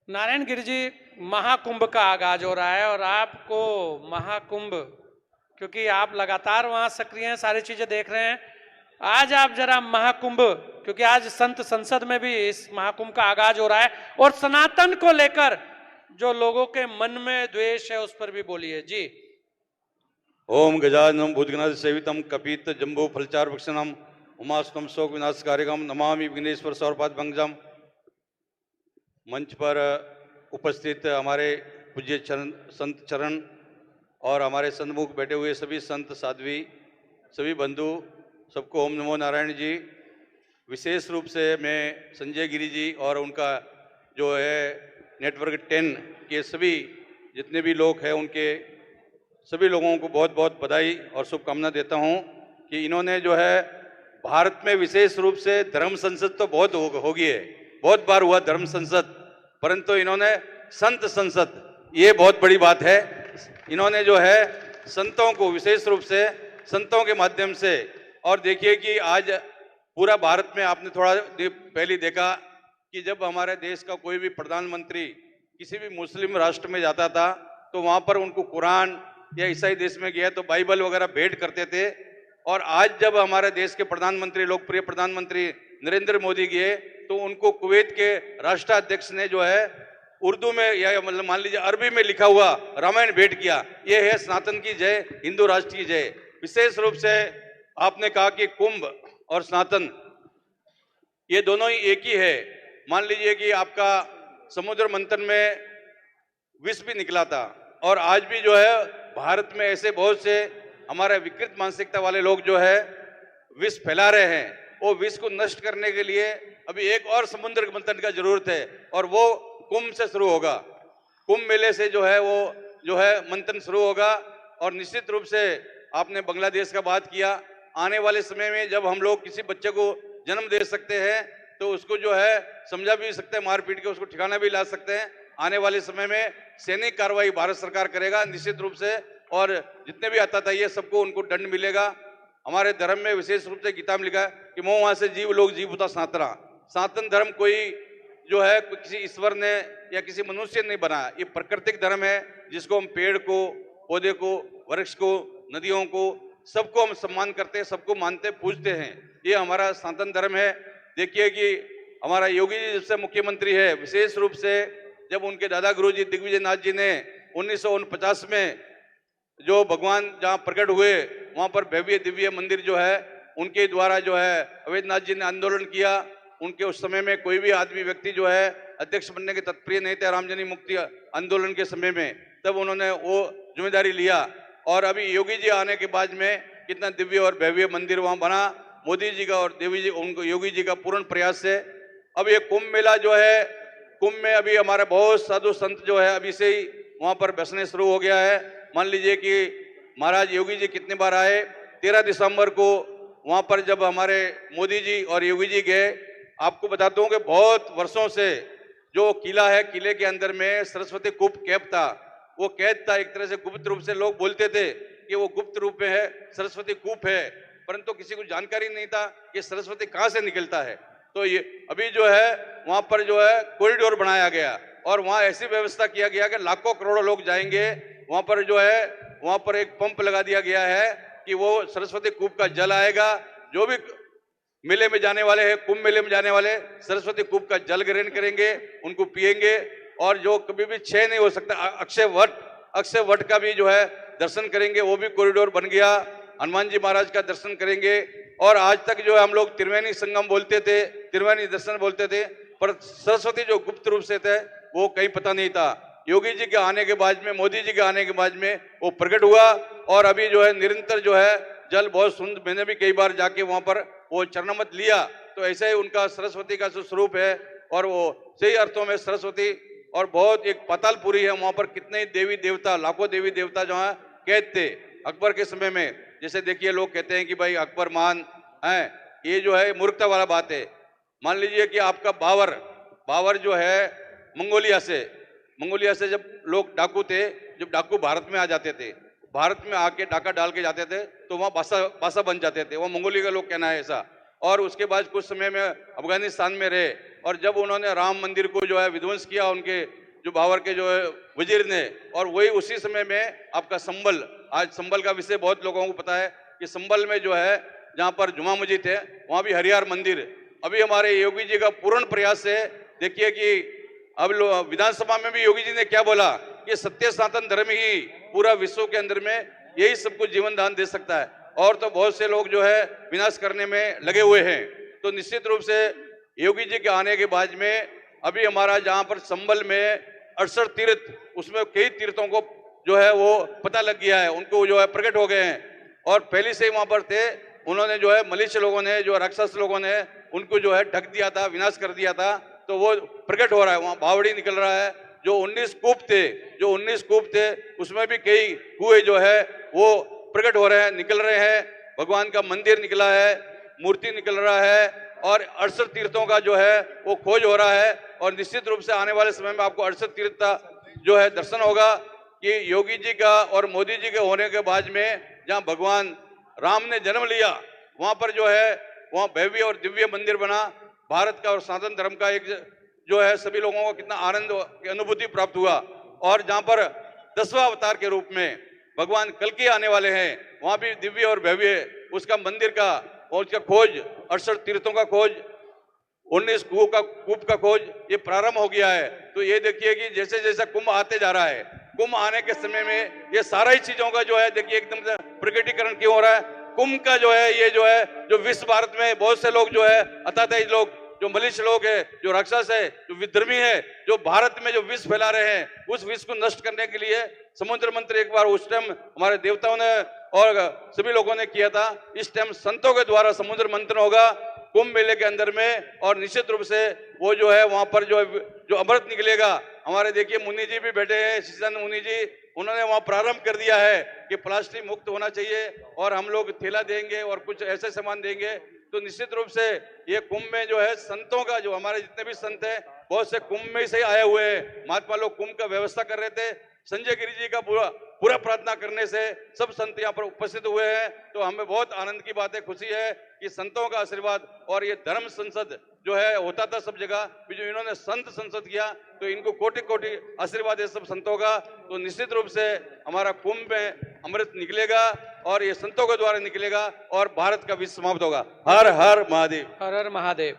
नारायण गिरि जी, महाकुंभ का आगाज हो रहा है और आपको महाकुंभ, क्योंकि आप लगातार वहां सक्रिय हैं, सारी चीजें देख रहे हैं। आज आप जरा महाकुंभ, क्योंकि आज संत संसद में भी इस महाकुंभ का आगाज हो रहा है और सनातन को लेकर जो लोगों के मन में द्वेष है उस पर भी बोलिए जी। ओम गजाननम भूतगणाध सेवितम कपित जम्बो फलचार वृक्षणम उमास्तम शोक विनाश कार्यक्रम नमामि विघ्नेश्वर सौरपाद भंगजम। मंच पर उपस्थित हमारे पूज्य संत चरण और हमारे सन्मुख बैठे हुए सभी संत साध्वी, सभी बंधु, सबको ओम नमो नारायण जी। विशेष रूप से मैं संजय गिरि जी और उनका जो है नेटवर्क 10 के सभी जितने भी लोग हैं उनके सभी लोगों को बहुत बहुत बधाई और शुभकामना देता हूं कि इन्होंने जो है भारत में विशेष रूप से धर्म संसद तो बहुत हो गई है, बहुत बार हुआ धर्म संसद, परंतु इन्होंने संत संसद, ये बहुत बड़ी बात है। इन्होंने जो है संतों को विशेष रूप से संतों के माध्यम से, और देखिए कि आज पूरा भारत में आपने थोड़ा पहले देखा कि जब हमारे देश का कोई भी प्रधानमंत्री किसी भी मुस्लिम राष्ट्र में जाता था तो वहां पर उनको कुरान, या ईसाई देश में गया तो बाइबल वगैरह भेंट करते थे। और आज जब हमारे देश के प्रधानमंत्री, लोकप्रिय प्रधानमंत्री नरेंद्र मोदी गए तो उनको कुवैत के राष्ट्राध्यक्ष ने जो है उर्दू में या मतलब मान लीजिए अरबी में लिखा हुआ रामायण भेंट किया। ये है सनातन की जय, हिंदू राष्ट्र की जय। विशेष रूप से आपने कहा कि कुंभ और सनातन ये दोनों ही एक ही है। मान लीजिए कि आपका समुद्र मंथन में विष भी निकला था और आज भी जो है भारत में ऐसे बहुत से हमारे विकृत मानसिकता वाले लोग जो है विष फैला रहे हैं। वो विष को नष्ट करने के लिए अभी एक और समुद्र मंथन का जरूरत है और वो कुंभ से शुरू होगा। कुंभ मेले से जो है वो जो है मंथन शुरू होगा। और निश्चित रूप से आपने बांग्लादेश का बात किया, आने वाले समय में जब हम लोग किसी बच्चे को जन्म दे सकते हैं तो उसको जो है समझा भी सकते हैं, मार पीट के उसको ठिकाना भी ला सकते हैं। आने वाले समय में सैनिक कार्रवाई भारत सरकार करेगा निश्चित रूप से, और जितने भी आतताई सबको उनको दंड मिलेगा। हमारे धर्म में विशेष रूप से गीता में लिखा है कि मोह वहां से जीव लोग जीव होता सनातना। सनातन धर्म कोई जो है किसी ईश्वर ने या किसी मनुष्य ने नहीं बनाया, ये प्राकृतिक धर्म है जिसको हम पेड़ को, पौधे को, वृक्ष को, नदियों को, सबको हम सम्मान करते हैं, सबको मानते पूजते हैं। ये हमारा सनातन धर्म है। देखिए कि हमारा योगी जी जब से मुख्यमंत्री है, विशेष रूप से जब उनके दादा गुरु जी दिग्विजय नाथ जी ने 1949 में जो भगवान जहाँ प्रकट हुए वहाँ पर भव्य दिव्य मंदिर जो है उनके द्वारा जो है अवैधनाथ जी ने आंदोलन किया। उनके उस समय में कोई भी आदमी व्यक्ति जो है अध्यक्ष बनने के तत्पर नहीं थे रामजनी मुक्ति आंदोलन के समय में, तब उन्होंने वो जिम्मेदारी लिया। और अभी योगी जी आने के बाद में कितना दिव्य और भव्य मंदिर वहाँ बना। मोदी जी का और देवी जी उनको योगी जी का पूर्ण प्रयास से अब ये कुंभ मेला जो है, कुंभ में अभी हमारे बहुत साधु संत जो है अभी से ही वहाँ पर बसने शुरू हो गया है। मान लीजिए कि महाराज योगी जी कितने बार आए। 13 दिसंबर को वहाँ पर जब हमारे मोदी जी और योगी जी गए, आपको बताता हूँ कि बहुत वर्षों से जो किला है, किले के अंदर में सरस्वती कूप कैद था। वो कैद था एक तरह से गुप्त रूप से, लोग बोलते थे कि वो गुप्त रूप में है, सरस्वती कूप है, परंतु किसी को जानकारी नहीं था कि सरस्वती कहाँ से निकलता है। तो ये अभी जो है वहां पर जो है कॉरिडोर बनाया गया और वहां ऐसी व्यवस्था किया गया कि लाखों करोड़ों लोग जाएंगे। वहां पर जो है वहां पर एक पंप लगा दिया गया है कि वो सरस्वती कूप का जल आएगा। जो भी मेले में जाने वाले हैं, कुंभ मेले में जाने वाले सरस्वती कूप का जल ग्रहण करेंगे, उनको पिएंगे। और जो कभी भी क्षय नहीं हो सकता, अक्षय वट का भी जो है दर्शन करेंगे, वो भी कॉरिडोर बन गया। हनुमान जी महाराज का दर्शन करेंगे। और आज तक जो है हम लोग त्रिवेणी संगम बोलते थे, त्रिवेणी दर्शन बोलते थे, पर सरस्वती जो गुप्त रूप से थे वो कहीं पता नहीं था। योगी जी के आने के बाद में, मोदी जी के आने के बाद में वो प्रकट हुआ। और अभी जो है निरंतर जो है जल बहुत सुंदर, मैंने भी कई बार जाके वहां पर वो चरणामृत लिया। तो ऐसे ही उनका सरस्वती का जो स्वरूप है और वो सही अर्थों में सरस्वती, और बहुत एक पातालपुरी है वहां पर कितने देवी देवता, लाखों देवी देवता जो है कैद थे अकबर के समय में। जैसे देखिए लोग कहते हैं कि भाई अकबर महान है, ये जो है मूर्खता वाला बात है। मान लीजिए कि आपका बाबर जो है मंगोलिया से जब लोग डाकू थे, जब डाकू भारत में आ जाते थे, भारत में आके डाका डाल के जाते थे तो वहाँ बासा बन जाते थे। वो मंगोलिया का लोग कहना है ऐसा। और उसके बाद कुछ समय में अफगानिस्तान में रहे, और जब उन्होंने राम मंदिर को जो है विध्वंस किया उनके जो बाबर के जो है वजीर ने, और वही उसी समय में आपका संबल, आज संबल का विषय बहुत लोगों को पता है कि संबल में जो है जहाँ पर जुमा मस्जिद है वहाँ भी हरिहर मंदिर, अभी हमारे योगी जी का पूर्ण प्रयास है। देखिए कि अब विधानसभा में भी योगी जी ने क्या बोला कि सत्य सनातन धर्म ही पूरा विश्व के अंदर में यही सबको जीवन दान दे सकता है, और तो बहुत से लोग जो है विनाश करने में लगे हुए हैं। तो निश्चित रूप से योगी जी के आने के बाद में अभी हमारा जहाँ पर संबल में 68 तीर्थ, उसमें कई तीर्थों को जो है वो पता लग गया है, उनको जो है प्रकट हो गए हैं, और पहले से ही वहां पर थे। उन्होंने जो है मलिष्य लोगों ने, जो राक्षस लोगों ने उनको जो है ढक दिया था, विनाश कर दिया था, तो वो प्रकट हो रहा है, वहां बावड़ी निकल रहा है। जो 19 कूप थे उसमें भी कई कुएं जो है वो प्रकट हो रहे हैं, निकल रहे हैं। भगवान का मंदिर निकला है, मूर्ति निकल रहा है, और 68 तीर्थों का जो है वो खोज हो रहा है। और निश्चित रूप से आने वाले समय में आपको 68 तीर्थ का जो है दर्शन होगा कि योगी जी का और मोदी जी के होने के बाद में जहाँ भगवान राम ने जन्म लिया वहां पर जो है वहां भव्य और दिव्य मंदिर बना। भारत का और सनातन धर्म का एक जो है सभी लोगों को कितना आनंद की अनुभूति प्राप्त हुआ। और जहां पर 10वां अवतार के रूप में भगवान कल्कि आने वाले हैं, वहां भी दिव्य और भव्य उसका मंदिर का और उसका खोज, 68 तीर्थों का खोज, 19 कूप का खोज ये प्रारंभ हो गया है। तो ये देखिए कि जैसे जैसे कुंभ आते जा रहा है, कुंभ आने के समय में ये सारा ही चीजों का जो है देखिए एकदम से प्रकटीकरण क्यों हो रहा है। कुंभ का जो है ये जो है जो विश्व भारत में बहुत से लोग जो है अतातेज लोग, जो मलिष्य लोग है, जो राक्षस है, जो विधर्मी है, जो भारत में जो विष फैला रहे हैं, उस विष को नष्ट करने के लिए समुद्र मंत्र एक बार उस टाइम हमारे देवताओं ने और सभी लोगों ने किया था। इस टाइम संतों के द्वारा समुद्र मंथन होगा कुंभ मेले के अंदर में, और निश्चित रूप से वो जो है वहां पर जो अमृत निकलेगा। हमारे देखिए मुनि जी भी बैठे हैं, शिष्यानंद मुनि जी, उन्होंने वहां प्रारंभ कर दिया है कि प्लास्टिक मुक्त होना चाहिए, और हम लोग थैला देंगे और कुछ ऐसे सामान देंगे। तो निश्चित रूप से ये कुंभ में जो है संतों का, जो हमारे जितने भी संत हैं बहुत से कुंभ में से आए हुए हैं। महात्मा लोग कुंभ का व्यवस्था कर रहे थे, संजय गिरी जी का पूरा प्रार्थना करने से सब संत यहाँ पर उपस्थित हुए हैं। तो हमें बहुत आनंद की बात है, खुशी है कि संतों का आशीर्वाद, और ये धर्म संसद जो है होता था सब जगह, जो इन्होंने संत संसद किया, तो इनको कोटि कोटि आशीर्वाद है सब संतों का। तो निश्चित रूप से हमारा कुंभ में अमृत निकलेगा और ये संतों के द्वारा निकलेगा और भारत का विश्व समाप्त होगा। हर हर महादेव। हर हर महादेव।